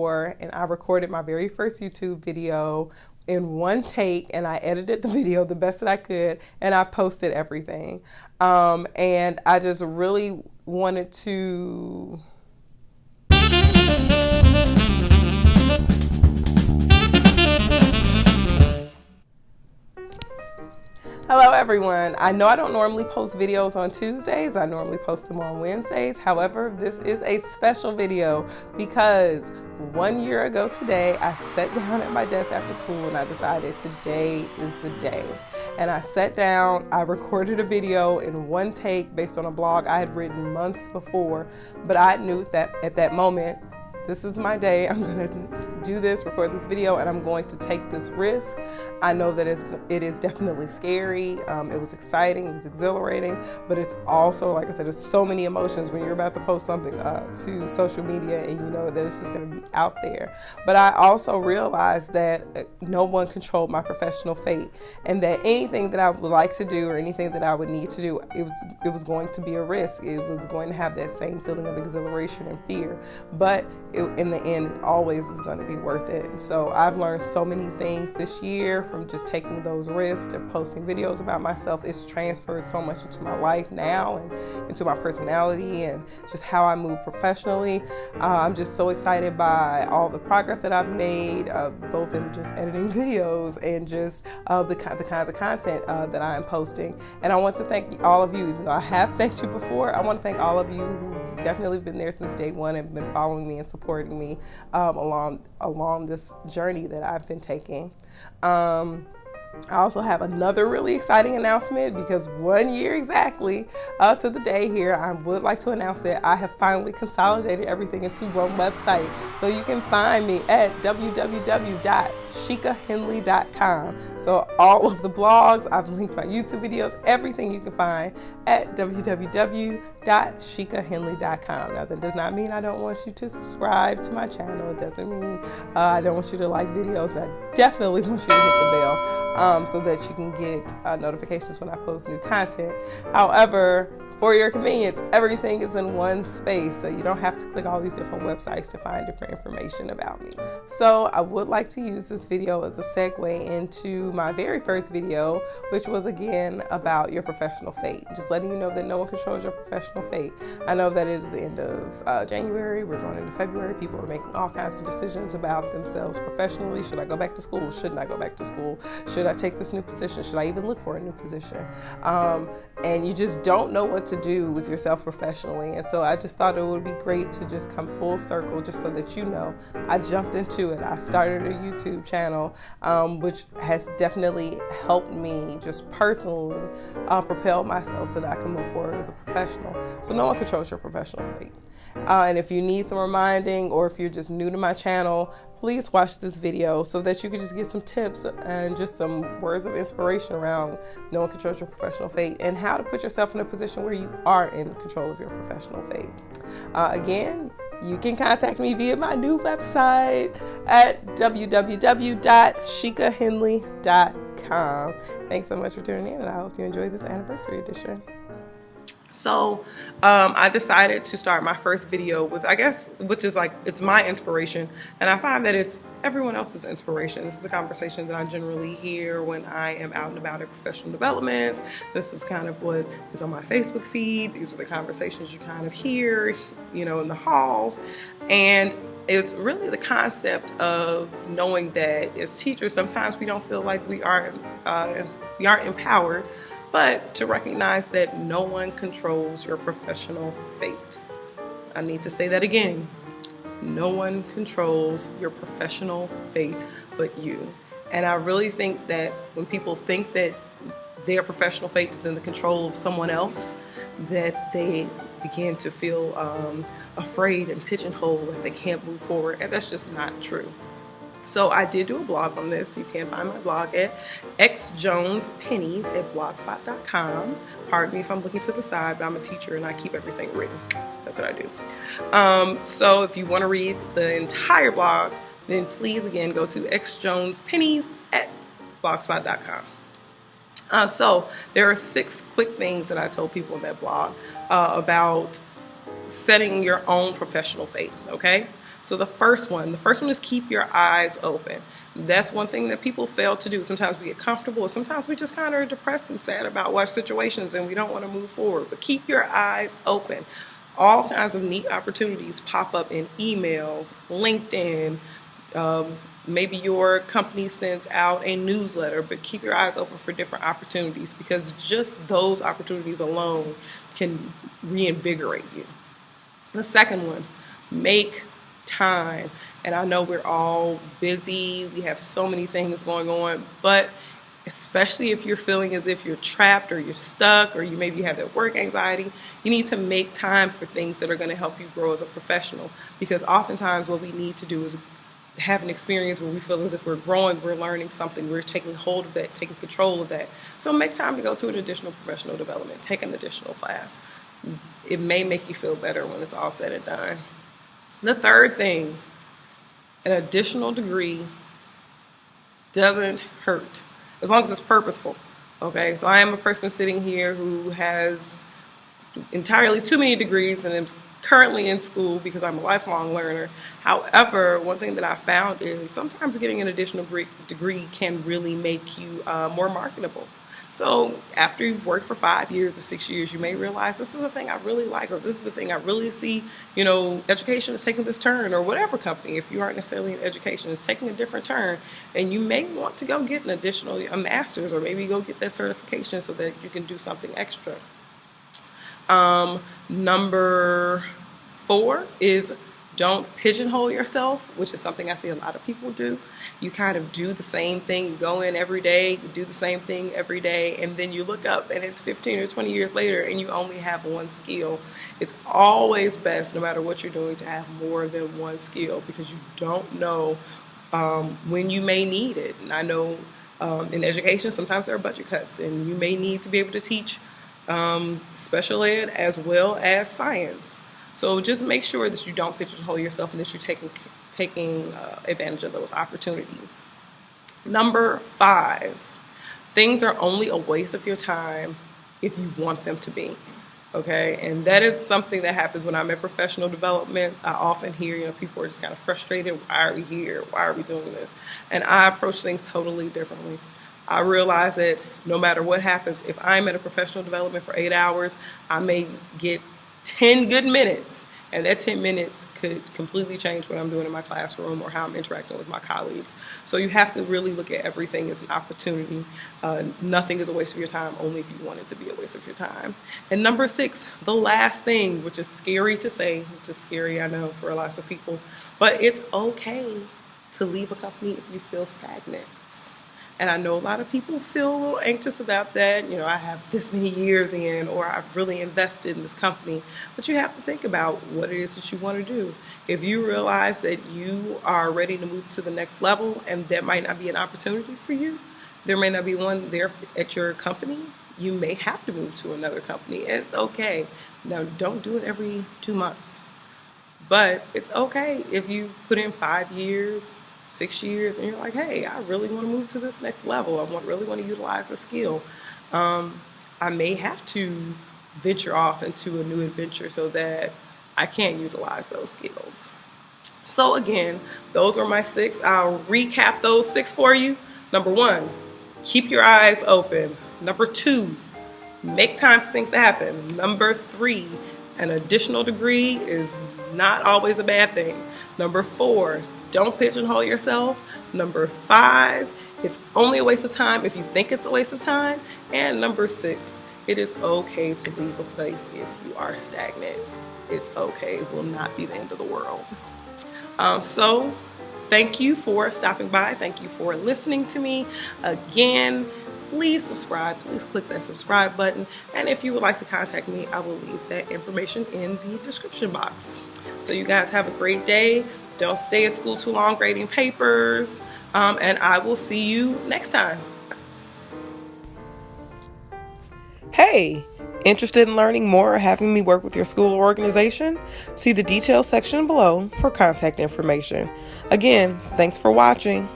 and I recorded my very first YouTube video in one take, and I edited the video the best that I could, and I posted everything. And I just really wanted to Hello everyone. I know I don't normally post videos on Tuesdays. I normally post them on Wednesdays. However, this is a special video because 1 year ago today, I sat down at my desk after school and I decided today is the day. And I sat down, I recorded a video in one take based on a blog I had written months before, but I knew that at that moment, this is my day. I'm going to do this, record this video, and I'm going to take this risk. I know that it is definitely scary. It was exciting, it was exhilarating, but it's also, like I said, there's so many emotions when you're about to post something to social media and you know that it's just going to be out there. But I also realized that no one controlled my professional fate, and that anything that I would like to do or anything that I would need to do, it was going to be a risk. It was going to have that same feeling of exhilaration and fear, but in the end, it always is going to be worth it. And so I've learned so many things this year from just taking those risks to posting videos about myself. It's transferred so much into my life now and into my personality and just how I move professionally. I'm just so excited by all the progress that I've made, both in just editing videos and just the kinds of content that I am posting. And I want to thank all of you, even though I have thanked you before. I want to thank all of you who definitely been there since day one and been following me and supporting me along this journey that I've been taking. I also have another really exciting announcement because 1 year exactly to the day here, I would like to announce that I have finally consolidated everything into one website. So you can find me at www.shikahenley.com. So all of the blogs, I've linked my YouTube videos, everything you can find at www.shikahenley.com. Now that does not mean I don't want you to subscribe to my channel. It doesn't mean I don't want you to like videos. I definitely want you to hit the bell. So that you can get notifications when I post new content. However, for your convenience, everything is in one space, so you don't have to click all these different websites to find different information about me. So I would like to use this video as a segue into my very first video, which was again about your professional fate. Just letting you know that no one controls your professional fate. I know that it is the end of January, we're going into February, people are making all kinds of decisions about themselves professionally. Should I go back to school? Shouldn't I go back to school? Should I take this new position? Should I even look for a new position? And you just don't know what to do with yourself professionally. And so I just thought it would be great to just come full circle, just so that you know, I jumped into it. I started a YouTube channel, which has definitely helped me just personally propel myself so that I can move forward as a professional. So no one controls your professional fate. And if you need some reminding, or if you're just new to my channel, please watch this video so that you can just get some tips and just some words of inspiration around no one controls your professional fate and how to put yourself in a position where you are in control of your professional fate. Again, you can contact me via my new website at www.shikahenley.com. Thanks so much for tuning in, and I hope you enjoyed this anniversary edition. So I decided to start my first video with, I guess, which is like, it's my inspiration, and I find that it's everyone else's inspiration. This is a conversation that I generally hear when I am out and about at professional developments. This is kind of what is on my Facebook feed. These are the conversations you kind of hear, you know, in the halls. And it's really the concept of knowing that as teachers, sometimes we don't feel like we aren't empowered, but to recognize that no one controls your professional fate. I need to say that again. No one controls your professional fate but you. And I really think that when people think that their professional fate is in the control of someone else, that they begin to feel afraid and pigeonholed, that they can't move forward, and that's just not true. So I did do a blog on this. You can find my blog at xjonespennies@blogspot.com. Pardon me if I'm looking to the side, but I'm a teacher and I keep everything written. That's what I do. So if you want to read the entire blog, then please again go to xjonespennies@blogspot.com. So there are 6 quick things that I told people in that blog about setting your own professional fate, okay? So the first one is keep your eyes open. That's one thing that people fail to do. Sometimes we get comfortable. Sometimes we just kind of are depressed and sad about our situations and we don't want to move forward. But keep your eyes open. All kinds of neat opportunities pop up in emails, LinkedIn, maybe your company sends out a newsletter, but keep your eyes open for different opportunities because just those opportunities alone can reinvigorate you. The second one, make time. And I know we're all busy, we have so many things going on, but especially if you're feeling as if you're trapped or you're stuck or you maybe have that work anxiety, you need to make time for things that are going to help you grow as a professional, because oftentimes what we need to do is have an experience where we feel as if we're growing, we're learning something, we're taking hold of that, taking control of that. So make time to go to an additional professional development, take an additional class. It may make you feel better when it's all said and done. The third thing, an additional degree doesn't hurt as long as it's purposeful. Okay, so I am a person sitting here who has entirely too many degrees and is currently in school because I'm a lifelong learner. However, one thing that I found is sometimes getting an additional degree can really make you more marketable. So after you've worked for 5 years or 6 years, you may realize this is the thing I really like, or this is the thing I really see, education is taking this turn, or whatever company, if you aren't necessarily in education, is taking a different turn, and you may want to go get a master's, or maybe go get that certification so that you can do something extra. Number 4 is don't pigeonhole yourself, which is something I see a lot of people do. You kind of do the same thing. You go in every day, you do the same thing every day, and then you look up and it's 15 or 20 years later and you only have one skill. It's always best, no matter what you're doing, to have more than one skill, because you don't know when you may need it. And I know in education, sometimes there are budget cuts, and you may need to be able to teach special ed as well as science. So just make sure that you don't pigeonhole yourself and that you're taking advantage of those opportunities. Number 5, things are only a waste of your time if you want them to be. Okay, and that is something that happens when I'm at professional development. I often hear, people are just kind of frustrated. Why are we here? Why are we doing this? And I approach things totally differently. I realize that no matter what happens, if I'm at a professional development for 8 hours, I may get 10 good minutes, and that 10 minutes could completely change what I'm doing in my classroom or how I'm interacting with my colleagues. So you have to really look at everything as an opportunity. Nothing is a waste of your time, only if you want it to be a waste of your time. And number 6, the last thing, which is scary to say, which is scary, I know, for lots of people, but it's okay to leave a company if you feel stagnant. And I know a lot of people feel a little anxious about that. I have this many years in, or I've really invested in this company. But you have to think about what it is that you want to do. If you realize that you are ready to move to the next level and that might not be an opportunity for you, there may not be one there at your company, you may have to move to another company. It's okay. Now, don't do it every 2 months. But it's okay if you put in 5 years, 6 years, and you're like, hey, I really want to move to this next level. I really want to utilize a skill. I may have to venture off into a new adventure so that I can utilize those skills. So again, those are my 6. I'll recap those 6 for you. Number 1, keep your eyes open. Number 2, make time for things to happen. Number 3, an additional degree is not always a bad thing. Number 4, don't pigeonhole yourself. Number 5, it's only a waste of time if you think it's a waste of time. And number 6, it is okay to leave a place if you are stagnant. It's okay. It will not be the end of the world. So thank you for stopping by. Thank you for listening to me. Again, please subscribe. Please click that subscribe button. And if you would like to contact me, I will leave that information in the description box. So you guys have a great day. Don't stay at school too long grading papers, and I will see you next time. Hey, interested in learning more or having me work with your school or organization? See the details section below for contact information. Again, thanks for watching.